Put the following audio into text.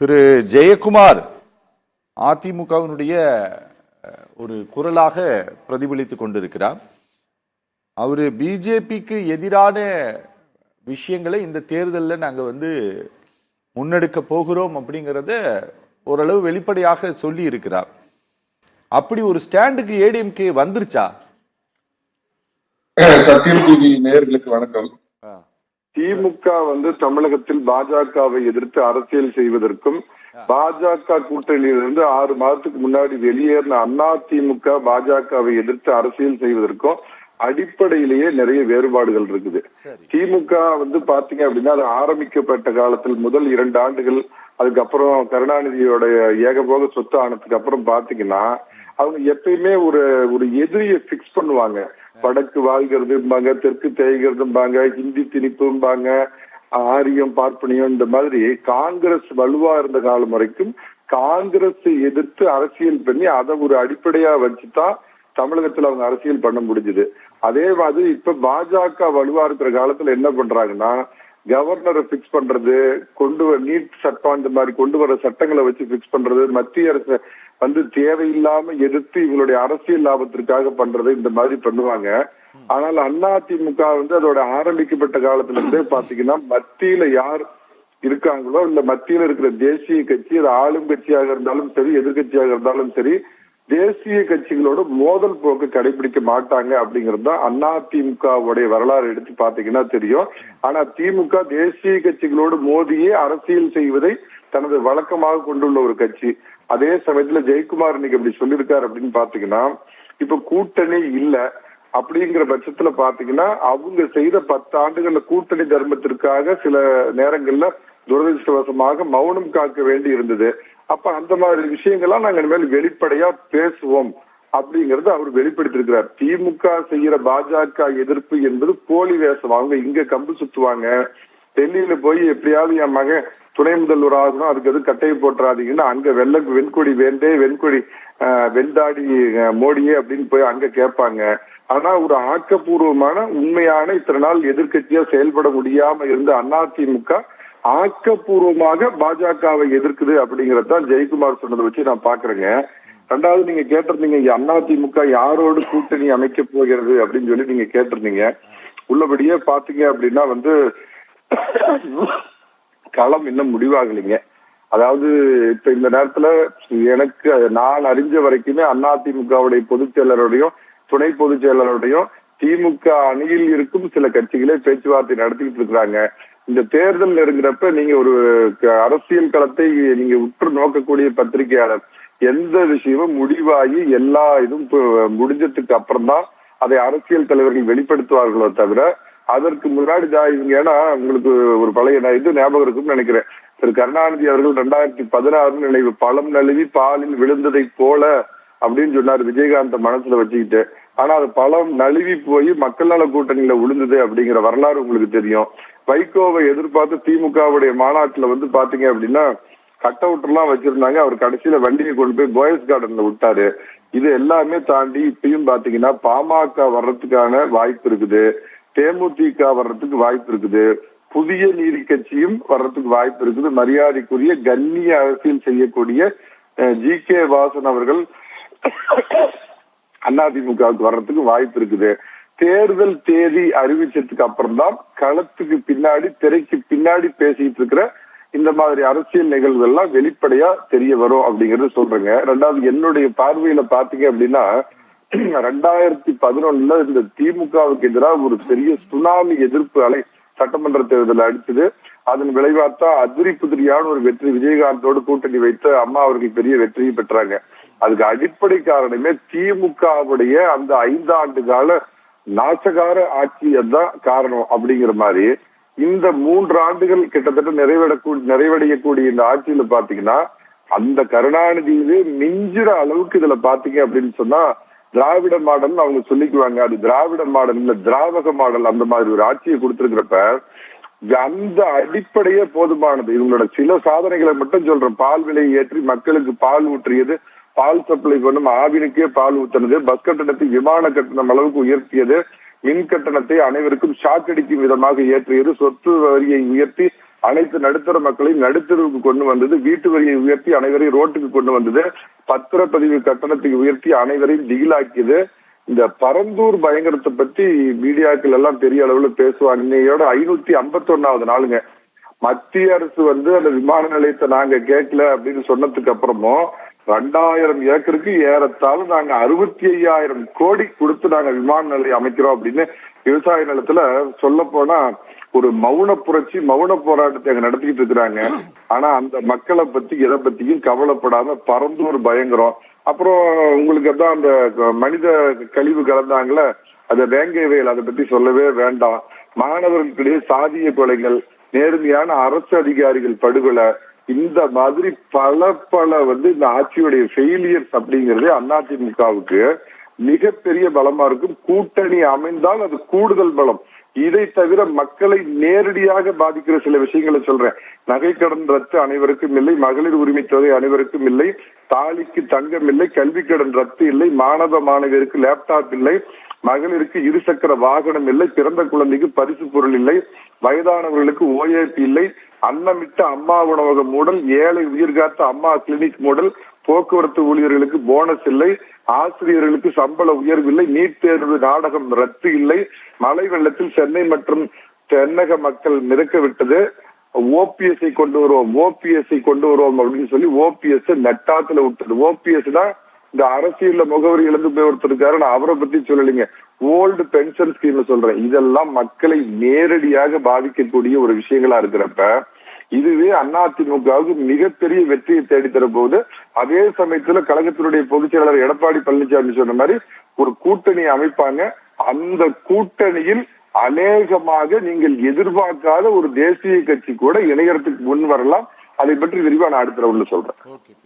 திரு ஜெயக்குமார் அதிமுகவினுடைய ஒரு குரலாக பிரதிபலித்துக் கொண்டிருக்கிறார். அவரு பிஜேபிக்கு எதிரான விஷயங்களை இந்த தேர்தலில் நாங்கள் முன்னெடுக்க போகிறோம் அப்படிங்கிறத ஓரளவு வெளிப்படையாக சொல்லி இருக்கிறார். அப்படி ஒரு ஸ்டாண்டுக்கு ஏடிஎம்கே வந்துருச்சா? சத்தியம் டிவி நேயர்களுக்கு வணக்கம். திமுக தமிழகத்தில் பாஜகவை எதிர்த்து அரசியல் செய்வதற்கும் பாஜக கூட்டணியிலிருந்து 6 மாதத்துக்கு முன்னாடி வெளியேறின அதிமுக பாஜகவை எதிர்த்து அரசியல் செய்வதற்கும் அடிப்படையிலேயே நிறைய வேறுபாடுகள் இருக்குது. திமுக பாத்தீங்க அப்படின்னா அது ஆரம்பிக்கப்பட்ட காலத்தில் முதல் 2 ஆண்டுகள், அதுக்கப்புறம் கருணாநிதியோட ஏகபோக சொத்து ஆனதுக்கு அப்புறம் பாத்தீங்கன்னா அவங்க எப்பயுமே ஒரு எதிரியை பிக்ஸ் பண்ணுவாங்க. வடக்கு வாழ்கிறதும்பாங்க, தெற்கு தேய்கிறதும்பாங்க, ஹிந்தி திணிப்பும்பாங்க, ஆரியம் பார்ப்பனியம். இந்த மாதிரி காங்கிரஸ் வலுவா இருந்த காலம் வரைக்கும் காங்கிரஸை எதிர்த்து அரசியல் பண்ணி அதை ஒரு அடிப்படையா வச்சுதான் தமிழகத்துல அவங்க அரசியல் பண்ண முடிஞ்சது. அதே மாதிரி இப்ப பாஜக வலுவா இருக்கிற காலத்துல என்ன பண்றாங்கன்னா கவர்னரை பிக்ஸ் பண்றது, நீட் சட்டம் இந்த மாதிரி கொண்டு வர சட்டங்களை வச்சு பிக்ஸ் பண்றது, மத்திய அரசு தேவையில்லாம எதிர்த்து இவங்களுடைய அரசியல் லாபத்திற்காக பண்றது, இந்த மாதிரி பண்ணுவாங்க. ஆனால் அதிமுக அதோட ஆரம்பிக்கப்பட்ட காலத்துல இருந்தே பாத்தீங்கன்னா மத்தியில யார் இருக்காங்களோ இல்ல மத்தியில இருக்கிற தேசிய கட்சி, அது ஆளும் கட்சியாக இருந்தாலும் சரி எதிர்கட்சியாக இருந்தாலும் சரி, தேசிய கட்சிகளோட மோதல் போக்கு கடைபிடிக்க மாட்டாங்க அப்படிங்கிறது தான் அதிமுகவுடைய வரலாறு எடுத்து பாத்தீங்கன்னா தெரியும். ஆனா திமுக தேசிய கட்சிகளோடு மோதியே அரசியல் செய்வதை தனது வழக்கமாக கொண்டுள்ள ஒரு கட்சி. அதே சமயத்துல ஜெயக்குமார் இன்னைக்கு அப்படி சொல்லியிருக்காரு அப்படின்னு பாத்தீங்கன்னா, இப்ப கூட்டணி இல்ல அப்படிங்கிற பட்சத்துல பாத்தீங்கன்னா அவங்க செய்த 10 ஆண்டுகள்ல கூட்டணி தர்மத்திற்காக சில நேரங்கள்ல துரதிருஷ்டவசமாக மௌனம் காக்க வேண்டி இருந்தது. அப்ப அந்த மாதிரி விஷயங்கள்லாம் நாங்க இனிமேல் வெளிப்படையா பேசுவோம் அப்படிங்கறத அவர் வெளிப்படுத்திருக்கிறார். திமுக செய்யற பாஜக எதிர்ப்பு என்பது போலி வேஷம். அவங்க இங்க கம்பு சுத்துவாங்க, டெல்லியில போய் எப்படியாவது என் மகன் துணை முதல்வர் ஆகணும், அதுக்கு எது கட்டையை போட்டுறாதீங்கன்னா அங்க வெண்கொடி வெண்கொடி வெண்டாடி மோடியே அப்படின்னு போய் அங்க கேட்பாங்க. ஆனா ஒரு ஆக்கப்பூர்வமான உண்மையான இத்தனை நாள் எதிர்கட்சியா செயல்பட முடியாம இருந்த அதிமுக ஆக்கப்பூர்வமாக பாஜகவை எதிர்க்குது அப்படிங்கறதான் ஜெயக்குமார் சொன்னதை வச்சு நான் பாக்குறேங்க. 2வது நீங்க கேட்டிருந்தீங்க அதிமுக யாரோடு கூட்டணி அமைக்க போகிறது அப்படின்னு சொல்லி நீங்க கேட்டிருந்தீங்க. உள்ளபடியே பாத்தீங்க அப்படின்னா களம் இன்னும் முடிவாகலைங்க. அதாவது இப்ப இந்த நேரத்துல எனக்கு நான் அறிஞ்ச வரைக்குமே அதிமுகவுடைய பொதுச் செயலருடையும் துணை பொதுச் செயலருடையும் திமுக அணியில் இருக்கும் சில கட்சிகளே பேச்சுவார்த்தை நடத்திக்கிட்டு இருக்கிறாங்க. இந்த தேர்தல் நெருங்குறப்ப நீங்க ஒரு அரசியல் களத்தை நீங்க உற்று நோக்கக்கூடிய பத்திரிகையாளர், எந்த விஷயமும் முடிவாகி எல்லா இதுவும் முடிஞ்சதுக்கு அப்புறம் தான் அதை அரசியல் தலைவர்கள் வெளிப்படுத்துவார்களோ தவிர அதற்கு முன்னாடி இவங்க, ஏன்னா உங்களுக்கு ஒரு பழைய இது ஞாபகம் இருக்குன்னு நினைக்கிறேன், திரு கருணாநிதி அவர்கள் 2016 நினைவு பழம் நழுவி பாலில் விழுந்ததை போல அப்படின்னு சொன்னார் விஜயகாந்த் மனசுல வச்சுக்கிட்டு. ஆனா அது பழம் நழுவி போய் மக்கள் நல கூட்டணியில விழுந்தது அப்படிங்கிற வரலாறு உங்களுக்கு தெரியும். வைகோவை எதிர்பார்த்து திமுகவுடைய மாநாட்டுல பாத்தீங்க அப்படின்னா கட் அவுட் எல்லாம் வச்சிருந்தாங்க. அவர் கடைசியில வண்டியை கொண்டு போய் போயஸ் கார்டன்ல விட்டாரு. இது எல்லாமே தாண்டி இப்பயும் பாத்தீங்கன்னா பாமக வர்றதுக்கான வாய்ப்பு இருக்குது, தேமுதிக வர்றதுக்கு வாய்ப்பு இருக்குது, புதிய நீதி கட்சியும் வர்றதுக்கு வாய்ப்பு இருக்குது. மரியாதைக்குரிய கண்ணிய அரசியல் செய்யக்கூடிய ஜி.கே. வாசன் அவர்கள் அதிமுகவுக்கு வர்றதுக்கு வாய்ப்பு இருக்குது. தேர்தல் தேதி அறிவிச்சதுக்கு அப்புறம் தான் களத்துக்கு பின்னாடி திரைக்கு பின்னாடி பேசிட்டு இருக்கிற இந்த மாதிரி அரசியல் நிகழ்வுகள் எல்லாம் வெளிப்படையா தெரிய வரும் அப்படிங்கறது சொல்றேங்க. 2வது என்னுடைய பார்வையில பாத்தீங்க அப்படின்னா 2011 இந்த திமுகவுக்கு எதிராக ஒரு பெரிய சுனாமி எதிர்ப்பு அலை சட்டமன்ற தேர்தல் அடிச்சது. அதன் விளைவாத்தா அதிரி புதிரியான ஒரு வெற்றி, விஜயகாந்தோடு கூட்டணி வைத்து அம்மா அவர்கள் பெரிய வெற்றியை பெற்றாங்க. அதுக்கு அடிப்படை காரணமே திமுகவுடைய அந்த 5 ஆண்டு கால நாசகார ஆட்சி தான் காரணம் அப்படிங்கிற மாதிரி இந்த 3 ஆண்டுகள் கிட்டத்தட்ட நிறைவடையக்கூடிய இந்த ஆட்சியில பாத்தீங்கன்னா அந்த கருணாநிதியிலே மிஞ்சிற அளவுக்கு இதுல பாத்தீங்க அப்படின்னு சொன்னா திராவிட மாடல் அவங்க சொல்லிக்குவாங்க. அது திராவிட மாடல் இல்ல, திராவக மாடல். அந்த மாதிரி ஒரு ஆட்சியை கொடுத்திருக்கிறப்ப அந்த அடிப்படையே போதுமானது. இவங்களோட சில சாதனைகளை மட்டும் சொல்றேன். பால் விலையை ஏற்றி மக்களுக்கு பால் ஊற்றியது, பால் சப்ளை பண்ணும் ஆவினுக்கே பால் ஊற்றினது, பஸ் கட்டணத்தை விமான கட்டணம் அளவுக்கு உயர்த்தியது, மின் கட்டணத்தை அனைவருக்கும் ஷாக் அடிக்கும் விதமாக ஏற்றியது, சொத்து வரியை உயர்த்தி அனைத்து நடுத்தர மக்களையும் நடுத்தருவுக்கு கொண்டு வந்தது, வீட்டு வரியை உயர்த்தி அனைவரையும் ரோட்டுக்கு கொண்டு வந்தது, பத்திரப்பதிவு கட்டணத்தை உயர்த்தி அனைவரையும் திகிலாக்கியது. இந்த பரந்தூர் பயங்கரத்தை பத்தி மீடியாக்கள் எல்லாம் பெரிய அளவுல பேசுவாங்க. இன்னையோட 551வது நாளுங்க. மத்திய அரசு வந்து அந்த விமான நிலையத்தை நாங்க கேட்கல அப்படின்னு சொன்னதுக்கு அப்புறமும் 2000 ஏக்கருக்கு ஏறத்தாழ நாங்க 65,000 கோடி கொடுத்து நாங்க விமான நிலையம் அமைக்கிறோம் அப்படின்னு விவசாய நிலத்துல சொல்ல போனா ஒரு மௌன புரட்சி, மௌன போராட்டத்தை அங்க நடத்திக்கிட்டு இருக்கிறாங்க. ஆனா அந்த மக்களை பத்தி எதை பத்தியும் கவலைப்படாம பரந்தூர் பயங்கரம். அப்புறம் உங்களுக்கு தான் அந்த மனித கழிவு கலந்தாங்கள, அந்த வேங்கை வயல், அதை பத்தி சொல்லவே வேண்டாம். மாணவர்களுக்கிடையே சாதிய கொலைகள், நேர்மையான அரசு அதிகாரிகள் படுகொலை, இந்த மாதிரி பல வந்து இந்த ஆட்சியுடைய ஃபெயிலியர்ஸ் அப்படிங்கிறது அதிமுகவுக்கு மிகப்பெரிய பலமா இருக்கும். கூட்டணி அமைந்தால் அது கூடுதல் பலம். இதை தவிர மக்களை நேரடியாக பாதிக்கிற சில விஷயங்களை சொல்றேன். நகைக்கடன் ரத்து அனைவருக்கும் இல்லை, மகளிர் உரிமை தொகை அனைவருக்கும் இல்லை, தாலிக்கு தங்கம் இல்லை, கல்வி கடன் ரத்து இல்லை, மாணவ மாணவியருக்கு லேப்டாப் இல்லை, மகளிருக்கு இருசக்கர வாகனம் இல்லை, பிறந்த குழந்தைக்கு பரிசு பொருள் இல்லை, வயதானவர்களுக்கு ஓஏபி இல்லை, அன்னமிட்ட அம்மா உணவகம் மூடல், ஏழை உயிர்காத்த அம்மா கிளினிக் மூடல், போக்குவரத்து ஊழியர்களுக்கு போனஸ் இல்லை, ஆசிரியர்களுக்கு சம்பள உயர்வு இல்லை, நீட் தேர்வு நாடகம் ரத்து இல்லை, மழை வெள்ளத்தில் சென்னை மற்றும் தென்னக மக்கள் மிதக்க விட்டது, ஓபிஎஸ்ஐ கொண்டு வருவோம், ஓபிஎஸ்ஐ கொண்டு வருவோம் அப்படின்னு சொல்லி ஓபிஎஸ் நட்டாத்துல விட்டது. ஓபிஎஸ் தான் இந்த அரசியல்ல முகவரி இழந்து போய் ஒருத்தருக்காரு. நான் அவரை பத்தி சொல்லலைங்க, ஓல்டு பென்ஷன் ஸ்கீம் சொல்றேன். இதெல்லாம் மக்களை நேரடியாக பாதிக்கக்கூடிய ஒரு விஷயங்களா இருக்கிறப்ப இதுவே அதிமுகவுக்கு மிகப்பெரிய வெற்றியை தேடித்தர போகுது. அதே சமயத்துல கழகத்தினுடைய பொதுச் செயலாளர் எடப்பாடி பழனிசாமி சொன்ன மாதிரி ஒரு கூட்டணி அமைப்பாங்க. அந்த கூட்டணியில் அநேகமாக நீங்கள் எதிர்பார்க்காத ஒரு தேசிய கட்சி கூட இணையறதுக்கு முன் வரலாம். அதை பற்றி விரிவா நான் அடுத்த ரவுண்ட்ல சொல்றேன்.